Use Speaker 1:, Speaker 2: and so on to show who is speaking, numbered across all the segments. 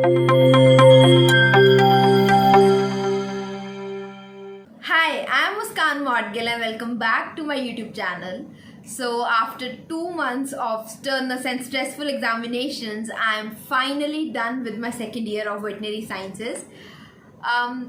Speaker 1: Hi, I'm Muskan Modgil and welcome back to my YouTube channel. So, after 2 months of sternus and stressful examinations, I'm finally done with my second year of veterinary sciences.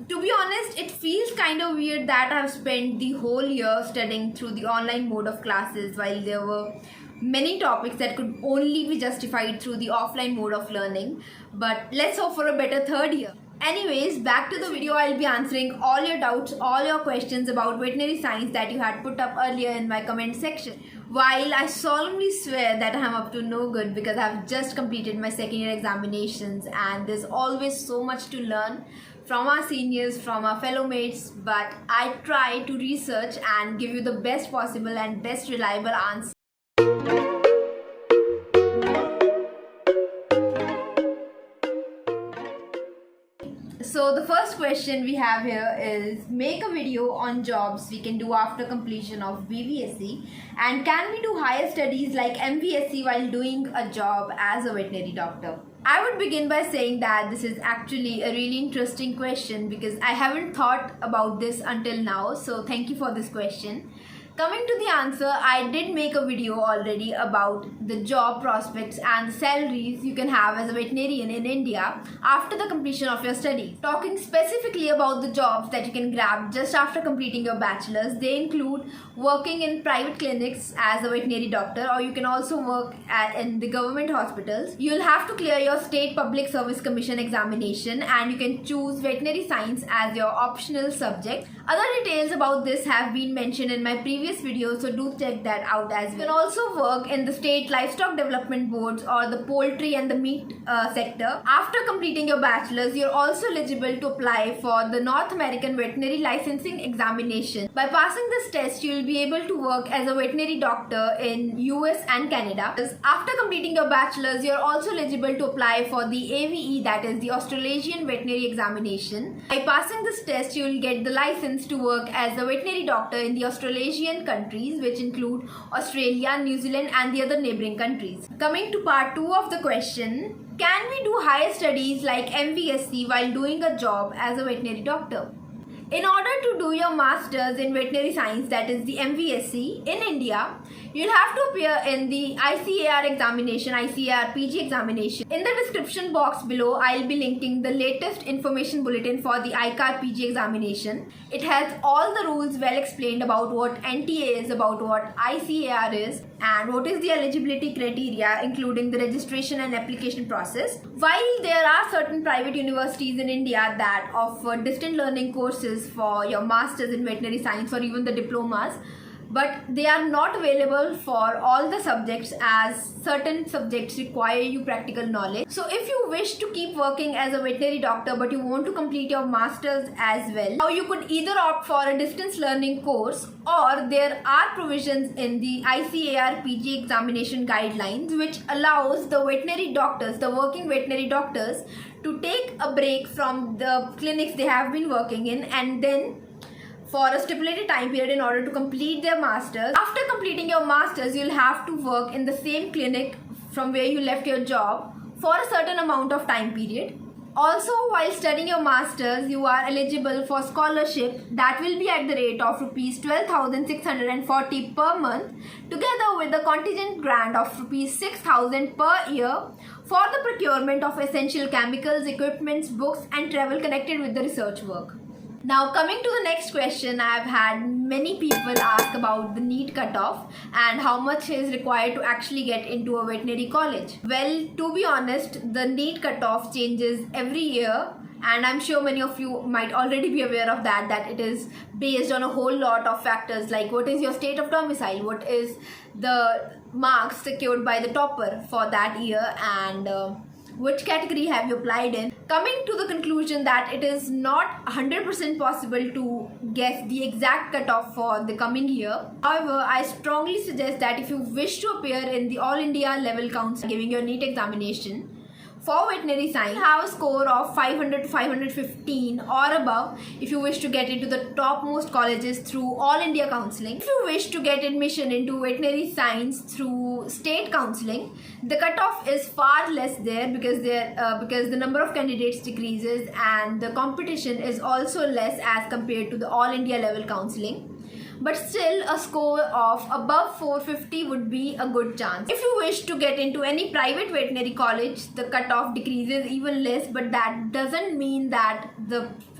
Speaker 1: To be honest, it feels kind of weird that I've spent the whole year studying through the online mode of classes while there were many topics that could only be justified through the offline mode of learning. But let's hope for a better third year. Anyways, back to the video. I'll be answering all your doubts, all your questions about veterinary science that you had put up earlier in my comment section. While I solemnly swear that I'm up to no good because I've just completed my second year examinations and there's always so much to learn from our seniors, from our fellow mates, but I try to research and give you the best possible and best reliable answer. So the first question we have here is, make a video on jobs we can do after completion of BVSC, and can we do higher studies like MVSC while doing a job as a veterinary doctor? I would begin by saying that this is actually a really interesting question because I haven't thought about this until now, so thank you for this question. Coming to the answer, I did make a video already about the job prospects and salaries you can have as a veterinarian in India after the completion of your studies. Talking specifically about the jobs that you can grab just after completing your bachelor's, they include working in private clinics as a veterinary doctor, or you can also work in the government hospitals. You'll have to clear your state public service commission examination and you can choose veterinary science as your optional subject. Other details about this have been mentioned in my previous video, so do check that out as well. You can also work in the state livestock development boards or the poultry and the meat sector. After completing your bachelor's, you're also eligible to apply for the North American Veterinary Licensing Examination. By passing this test, you'll be able to work as a veterinary doctor in US and Canada. After completing your bachelor's, you're also eligible to apply for the AVE, that is the Australasian Veterinary Examination. By passing this test, you'll get the license to work as a veterinary doctor in the Australasian countries, which include Australia, New Zealand and the other neighboring countries. Coming to part 2 of the question, can we do higher studies like MVSC while doing a job as a veterinary doctor? In order to do your master's in veterinary science, that is the MVSC, in India, you'll have to appear in the ICAR examination, ICAR PG examination. In the description box below, I'll be linking the latest information bulletin for the ICAR PG examination. It has all the rules well explained about what NTA is, about what ICAR is, and what is the eligibility criteria, including the registration and application process. While there are certain private universities in India that offer distant learning courses for your masters in veterinary science or even the diplomas, but they are not available for all the subjects as certain subjects require you practical knowledge. So if you wish to keep working as a veterinary doctor but you want to complete your masters as well, now you could either opt for a distance learning course, or there are provisions in the ICAR PG examination guidelines which allows the veterinary doctors, the working veterinary doctors, to take a break from the clinics they have been working in and then for a stipulated time period in order to complete their masters. After completing your masters, you'll have to work in the same clinic from where you left your job for a certain amount of time period. Also, while studying your masters, you are eligible for scholarship that will be at the rate of rupees 12,640 per month, together with a contingent grant of rupees 6,000 per year for the procurement of essential chemicals, equipments, books and travel connected with the research work. Now coming to the next question, I've had many people ask about the NEET cutoff and how much is required to actually get into a veterinary college. Well, to be honest, the NEET cutoff changes every year, and I'm sure many of you might already be aware of that it is based on a whole lot of factors like what is your state of domicile, what is the marks secured by the topper for that year, and which category have you applied in. Coming to the conclusion that it is not 100% possible to guess the exact cutoff for the coming year. However, I strongly suggest that if you wish to appear in the All India Level Council giving your NEET examination, For veterinary science, you have a score of 500 to 515 or above if you wish to get into the topmost colleges through All India Counseling. If you wish to get admission into veterinary science through state counseling, the cutoff is far less there because the number of candidates decreases and the competition is also less as compared to the All India level counseling. But still, a score of above 450 would be a good chance. If you wish to get into any private veterinary college, the cutoff decreases even less, but that doesn't mean that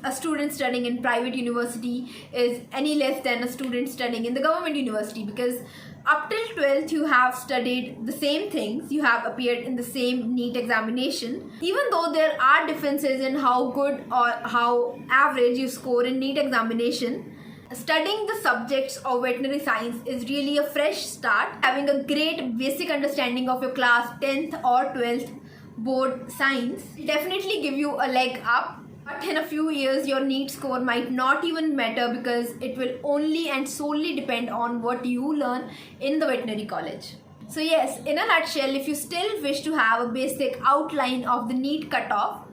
Speaker 1: a student studying in private university is any less than a student studying in the government university, because up till 12th you have studied the same things, you have appeared in the same NEET examination. Even though there are differences in how good or how average you score in NEET examination, studying the subjects of veterinary science is really a fresh start. Having a great basic understanding of your class 10th or 12th board science will definitely give you a leg up. But in a few years, your NEET score might not even matter because it will only and solely depend on what you learn in the veterinary college. So yes, in a nutshell, if you still wish to have a basic outline of the NEET cutoff,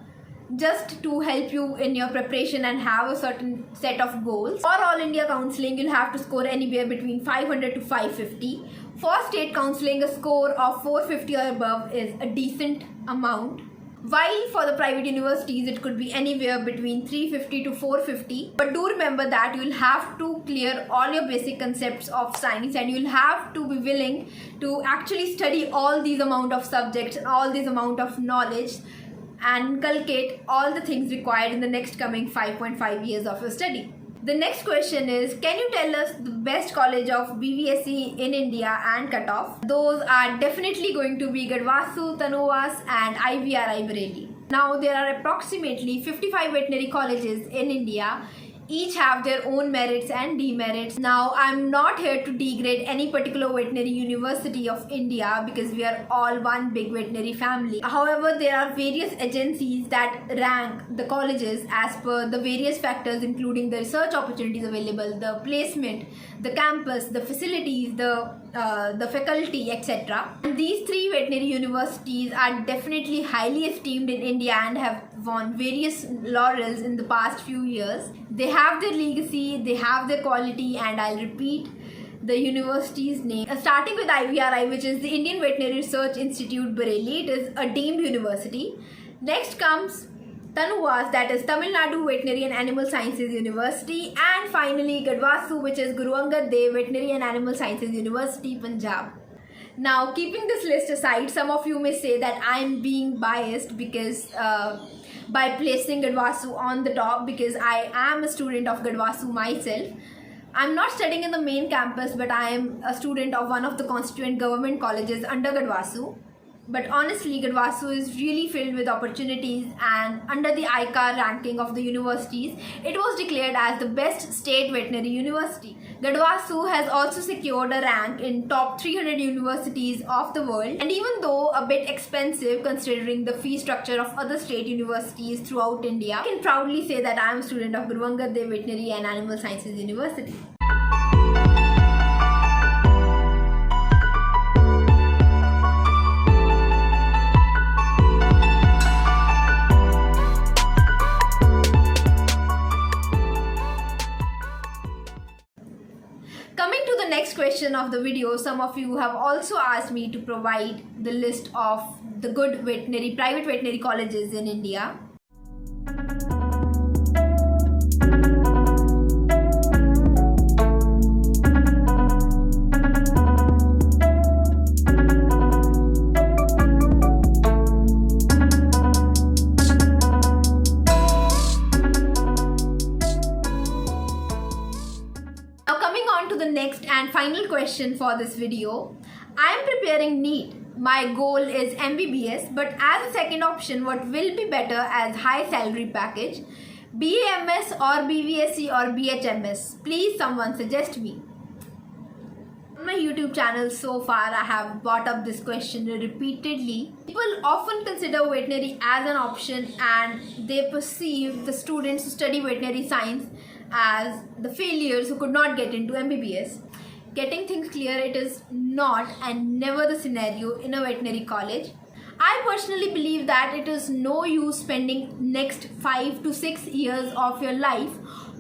Speaker 1: just to help you in your preparation and have a certain set of goals. For All India Counseling, you'll have to score anywhere between 500 to 550. For state counseling, a score of 450 or above is a decent amount. While for the private universities, it could be anywhere between 350 to 450. But do remember that you'll have to clear all your basic concepts of science and you'll have to be willing to actually study all these amount of subjects and all this amount of knowledge and inculcate all the things required in the next coming 5.5 years of your study. The next question is, can you tell us the best college of BVSC in India and cutoff? Those are definitely going to be Gadwasu, Tanuvas and IVRI Bareilly. Now there are approximately 55 veterinary colleges in India. Each have their own merits and demerits. Now, I'm not here to degrade any particular veterinary university of India because we are all one big veterinary family. However, there are various agencies that rank the colleges as per the various factors, including the research opportunities available, the placement, the campus, the facilities, the faculty, etc. And these three veterinary universities are definitely highly esteemed in India and have won various laurels in the past few years. They have their legacy, they have their quality, and I'll repeat the university's name. Starting with IVRI, which is the Indian Veterinary Research Institute, Bareilly. It is a deemed university. Next comes Tanuvas, that is Tamil Nadu Veterinary and Animal Sciences University, and finally Gadwasu, which is Guru Angad Dev Veterinary and Animal Sciences University, Punjab. Now, keeping this list aside, some of you may say that I'm being biased because by placing Gadwasu on the top, because I am a student of Gadwasu myself. I'm not studying in the main campus, but I am a student of one of the constituent government colleges under Gadwasu. But honestly, Gadwasu is really filled with opportunities, and under the ICAR ranking of the universities, it was declared as the best state veterinary university. Gadwasu has also secured a rank in top 300 universities of the world, and even though a bit expensive considering the fee structure of other state universities throughout India, I can proudly say that I am a student of Guru Angad Dev Veterinary and Animal Sciences University. Coming to the next question of the video, some of you have also asked me to provide the list of the good private veterinary colleges in India. Next and final question for this video. I am preparing NEET. My goal is MBBS, but as a second option, what will be better as high salary package? BAMS or BVSC or BHMS? Please someone suggest me. On my YouTube channel so far, I have brought up this question repeatedly. People often consider veterinary as an option and they perceive the students who study veterinary science as the failures who could not get into MBBS. Getting things clear, it is not and never the scenario in a veterinary college. I personally believe that it is no use spending next 5 to 6 years of your life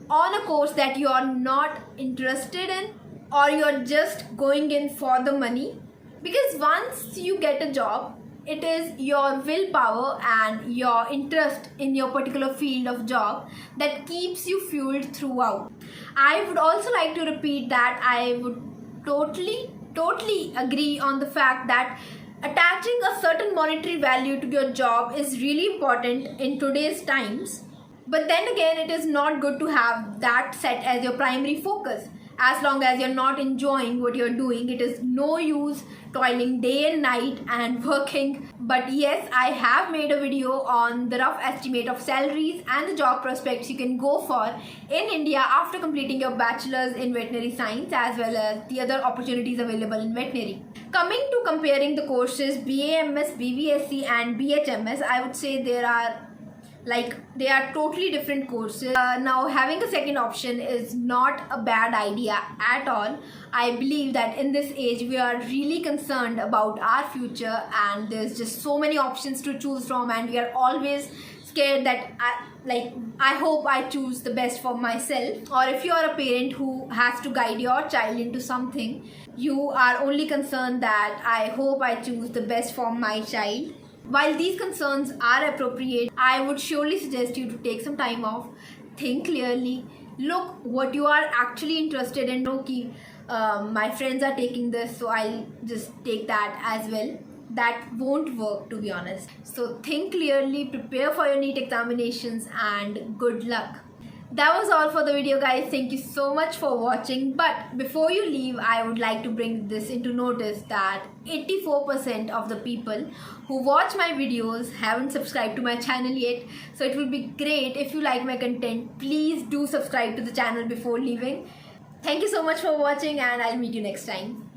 Speaker 1: on a course that you are not interested in, or you're just going in for the money, because once you get a job, it is your willpower and your interest in your particular field of job that keeps you fueled throughout. I would also like to repeat that I would totally agree on the fact that attaching a certain monetary value to your job is really important in today's times. But then again, it is not good to have that set as your primary focus. As long as you're not enjoying what you're doing, it is no use toiling day and night and working. But yes, I have made a video on the rough estimate of salaries and the job prospects you can go for in India after completing your bachelor's in veterinary science, as well as the other opportunities available in veterinary. Coming to comparing the courses BAMS, BVSC and BHMS, I would say they are totally different courses. Now having a second option is not a bad idea at all. I believe that in this age we are really concerned about our future, and there's just so many options to choose from, and we are always scared that I hope I choose the best for myself. Or if you are a parent who has to guide your child into something, you are only concerned that I hope I choose the best for my child. While these concerns are appropriate, I would surely suggest you to take some time off, think clearly, look what you are actually interested in. Okay, my friends are taking this, so I'll just take that as well. That won't work, to be honest. So think clearly, prepare for your NEET examinations, and good luck. That was all for the video, guys. Thank you so much for watching. But before you leave, I would like to bring this into notice that 84% of the people who watch my videos haven't subscribed to my channel yet. So it would be great if you like my content. Please do subscribe to the channel before leaving. Thank you so much for watching, and I'll meet you next time.